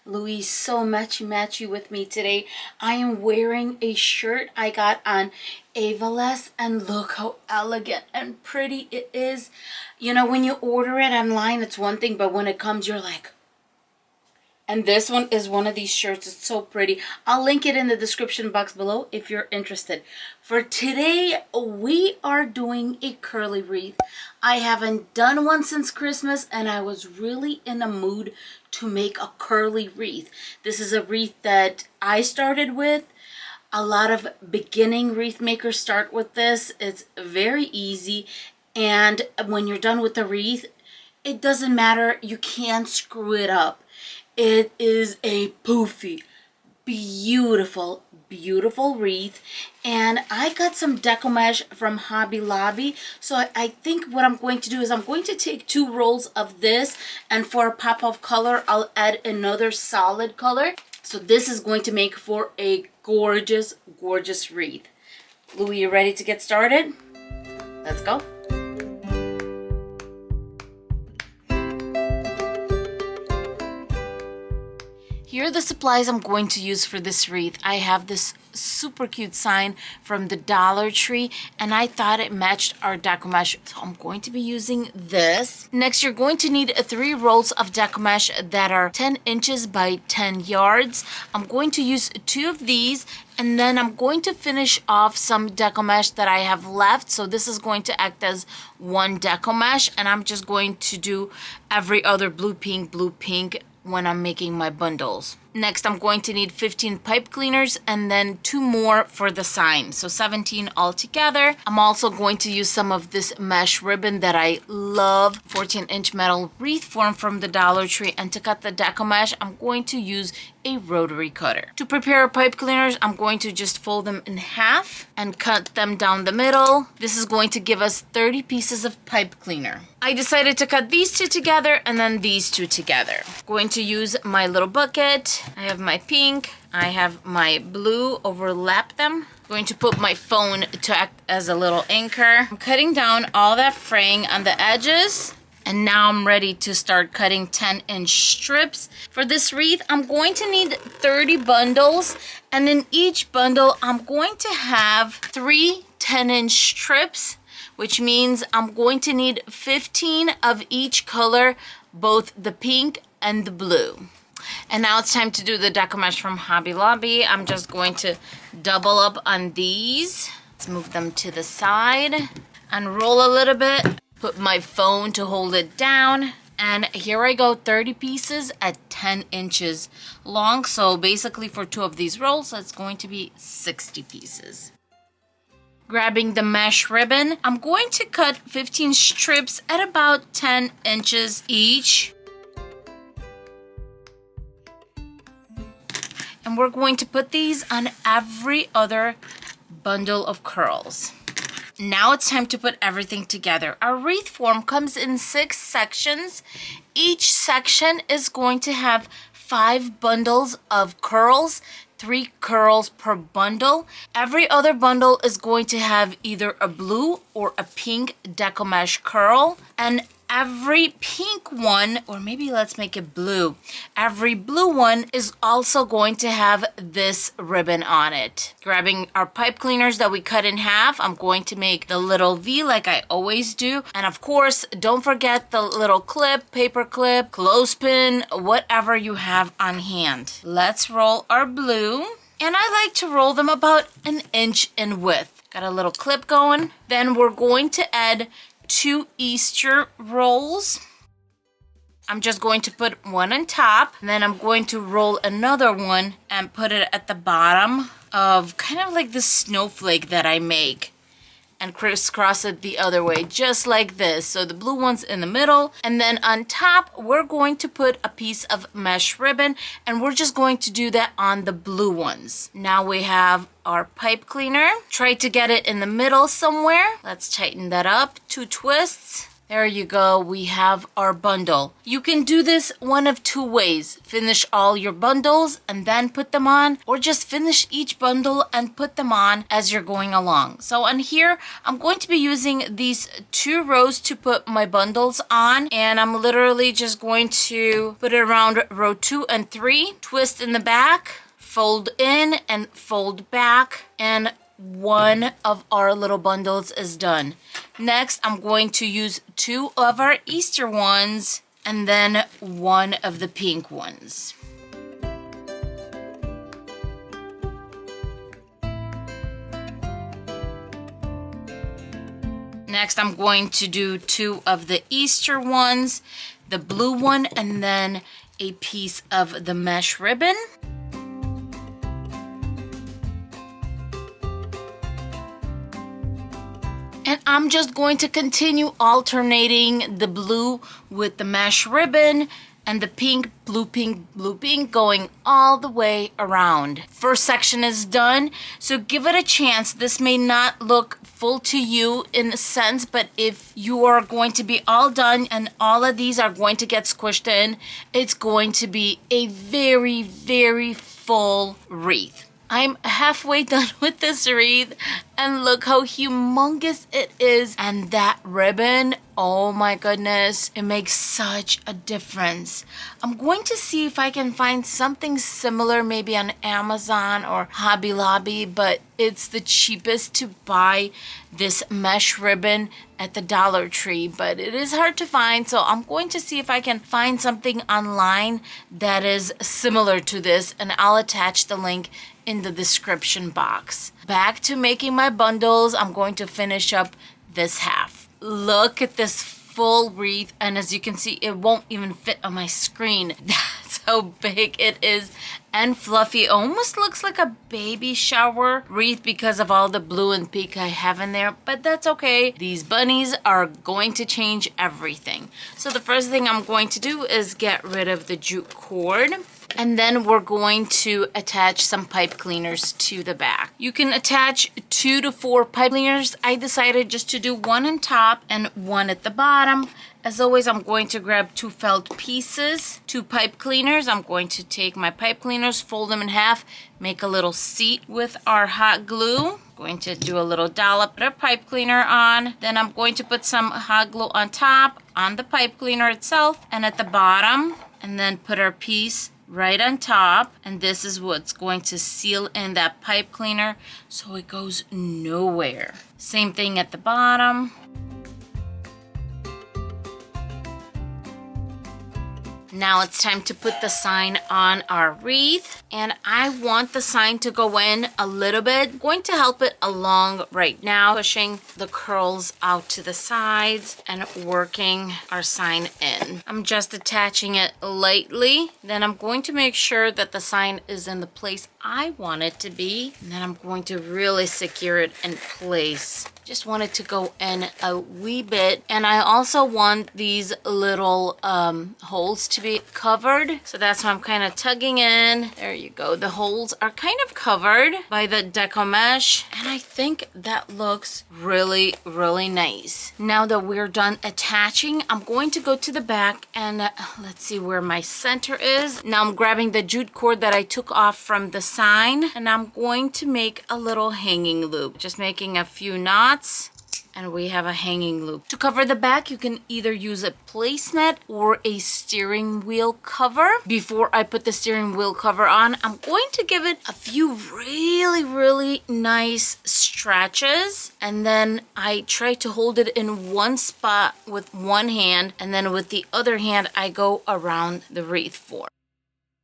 Louie so matchy with me today. I am wearing a shirt I got on Evaless, and look how elegant and pretty it is. You know, when you order it online, it's one thing, but when it comes, you're like, and this one is one of these shirts. It's so pretty. I'll link it in the description box below if you're interested. For today, we are doing a curly wreath. I haven't done one since Christmas, and I was really in a mood to make a curly wreath. This is a wreath that I started with. A lot of beginning wreath makers start with this. It's very easy, and when you're done with the wreath, it doesn't matter. You can't screw it up. It is a poofy, beautiful wreath, and I got some Deco mesh from HobbyLobby. So I think what I'm going to do is I'm going to take 2 rolls of this, and for a pop of color, I'll add another solid color. So this is going to make for a gorgeous wreath. Louie, you ready to get started? Let's go. Here are the supplies I'm going to use for this wreath. I have this super cute sign from the Dollar Tree, and I thought it matched our Deco mesh, so I'm going to be using this. Next, you're going to need 3 rolls of Deco mesh that are 10 inches by 10 yards. I'm going to use 2 of these, and then I'm going to finish off some Deco mesh that I have left. So this is going to act as 1 Deco mesh, and I'm just going to do every other blue pink when I'm making my bundles. Next, I'm going to need 15 pipe cleaners and then 2 more for the sign, so 17 altogether. I'm also going to use some of this mesh ribbon that I love, 14-inch metal wreath form from the Dollar Tree, and to cut the Deco mesh, I'm going to use a rotary cutter. To prepare our pipe cleaners, I'm going to just fold them in half and cut them down the middle. This is going to give us 30 pieces of pipe cleaner. I decided to cut these 2 together and then these 2 together. I'm going to use my little bucket. I have my pink, I have my blue, overlap them. I'm going to put my phone to act as a little anchor. I'm cutting down all that fraying on the edges. And now I'm ready to start cutting 10-inch strips. For this wreath, I'm going to need 30 bundles. And in each bundle, I'm going to have 3 10-inch strips, which means I'm going to need 15 of each color, both the pink and the blue. And now it's time to do the Deco mesh from HobbyLobby. I'm just going to double up on these. Let's move them to the side and roll a little bit. Put my phone to hold it down. And here I go, 30 pieces at 10 inches long. So basically for 2 of these rolls, that's going to be 60 pieces. Grabbing the mesh ribbon, I'm going to cut 15 strips at about 10 inches each. And we're going to put these on every other bundle of curls. Now it's time to put everything together. Our wreath form comes in 6 sections. Each section is going to have 5 bundles of curls, 3 curls per bundle. Every other bundle is going to have either a blue or a pink Deco mesh curl, and every pink one, or maybe let's make it blue, every blue one is also going to have this ribbon on it. Grabbing our pipe cleaners that we cut in half, I'm going to make the little V like I always do. And of course, don't forget the little clip, paper clip, clothespin, whatever you have on hand. Let's roll our blue. And I like to roll them about 1 inch in width. Got a little clip going. Then we're going to add 2 Easter rolls. I'm just going to put one on top, and then I'm going to roll another one and put it at the bottom of kind of like the snowflake that I make, and crisscross it the other way, just like this. So the blue one's in the middle, and then on top we're going to put a piece of mesh ribbon, and we're just going to do that on the blue ones. Now we have our pipe cleaner. Try to get it in the middle somewhere. Let's tighten that up. 2 twists. There you go, we have our bundle. You can do this one of two ways. Finish all your bundles and then put them on, or just finish each bundle and put them on as you're going along. So on here, I'm going to be using these 2 rows to put my bundles on, and I'm literally just going to put it around row 2 and 3, twist in the back, fold in and fold back, and one of our little bundles is done. Next, I'm going to use 2 of our Easter ones and then 1 of the pink ones. Next, I'm going to do 2 of the Easter ones, the blue one, and then a piece of the mesh ribbon. And I'm just going to continue alternating the blue with the mesh ribbon and the pink, blue, pink, blue, pink, going all the way around. First section is done, so give it a chance. This may not look full to you in a sense, but if you are going to be all done and all of these are going to get squished in, it's going to be a very, very full wreath. I'm halfway done with this wreath, and look how humongous it is. And that ribbon, oh my goodness, it makes such a difference. I'm going to see if I can find something similar maybe on Amazon or HobbyLobby, but it's the cheapest to buy this mesh ribbon at the Dollar Tree, but it is hard to find, so I'm going to see if I can find something online that is similar to this, and I'll attach the link in the description box. Back to making my bundles. I'm going to finish up this half. Look at this full wreath, and as you can see, it won't even fit on my screen. That's how big it is and fluffy. Almost looks like a baby shower wreath because of all the blue and pink I have in there, but that's okay. These bunnies are going to change everything. So the first thing I'm going to do is get rid of the jute cord. And then we're going to attach some pipe cleaners to the back. You can attach 2 to 4 pipe cleaners. I decided just to do 1 on top and 1 at the bottom. As always, I'm going to grab 2 felt pieces, 2 pipe cleaners. I'm going to take my pipe cleaners, fold them in half, make a little seat with our hot glue. Going to do a little dollop of pipe cleaner on. Then I'm going to put some hot glue on top, on the pipe cleaner itself, and at the bottom. And then put our piece right on top, and this is what's going to seal in that pipe cleaner so it goes nowhere. Same thing at the bottom. Now it's time to put the sign on our wreath, and I want the sign to go in a little bit. I'm going to help it along right now, pushing the curls out to the sides and working our sign in. I'm just attaching it lightly. Then I'm going to make sure that the sign is in the place I want it to be, and then I'm going to really secure it in place. Just want it to go in a wee bit, and I also want these little holes to be covered, so that's why I'm kind of tugging in. There you go. The holes are kind of covered by the Deco mesh, and I think that looks really, really nice. Now that we're done attaching, I'm going to go to the back and let's see where my center is. Now I'm grabbing the jute cord that I took off from the sign, and I'm going to make a little hanging loop, just making a few knots. And we have a hanging loop. To cover the back, you can either use a placemat or a steering wheel cover. Before I put the steering wheel cover on, I'm going to give it a few really, really nice stretches. And then I try to hold it in one spot with one hand, and then with the other hand, I go around the wreath for.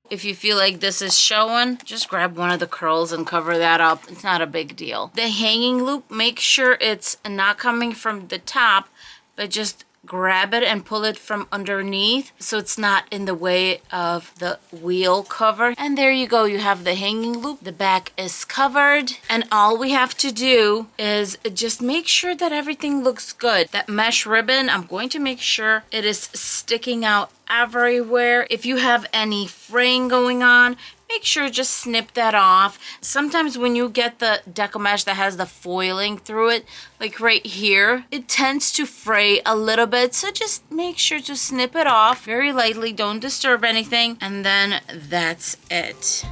If you feel like this is showing, just grab one of the curls and cover that up. It's not a big deal. The hanging loop, make sure it's not coming from the top, but just grab it and pull it from underneath so it's not in the way of the wheel cover. And there you go, you have the hanging loop. The back is covered, and all we have to do is just make sure that everything looks good. That mesh ribbon, I'm going to make sure it is sticking out everywhere. If you have any fraying going on, make sure just snip that off. Sometimes when you get the Deco mesh that has the foiling through it, like right here, it tends to fray a little bit. So just make sure to snip it off very lightly. Don't disturb anything. And then that's it.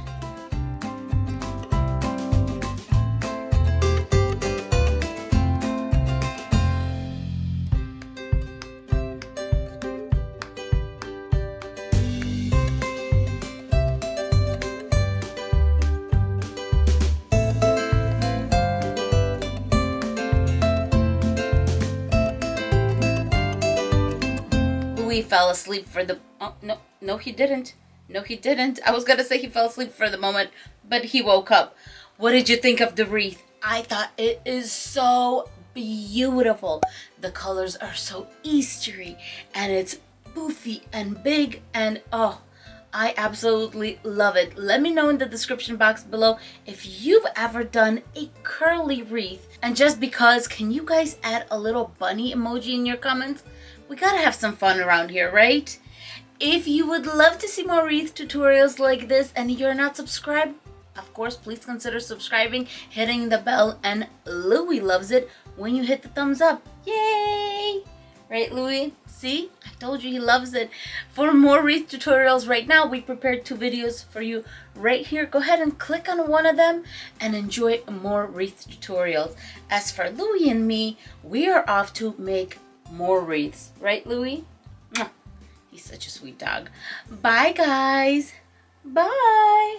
Louie fell asleep for the, oh, no, he didn't. No, he didn't. I was gonna say he fell asleep for the moment, but he woke up. What did you think of the wreath? I thought it is so beautiful. The colors are so Eastery, and it's poofy and big, and oh, I absolutely love it. Let me know in the description box below if you've ever done a curly wreath. And just because, can you guys add a little bunny emoji in your comments? We gotta have some fun around here, right? If you would love to see more wreath tutorials like this and you're not subscribed, of course, please consider subscribing, hitting the bell, and Louie loves it when you hit the thumbs up. Yay! Right, Louie? See? I told you he loves it. For more wreath tutorials right now, we prepared 2 videos for you right here. Go ahead and click on one of them and enjoy more wreath tutorials. As for Louie and me, we are off to make more wreaths. Right, Louie? He's such a sweet dog. Bye, guys. Bye.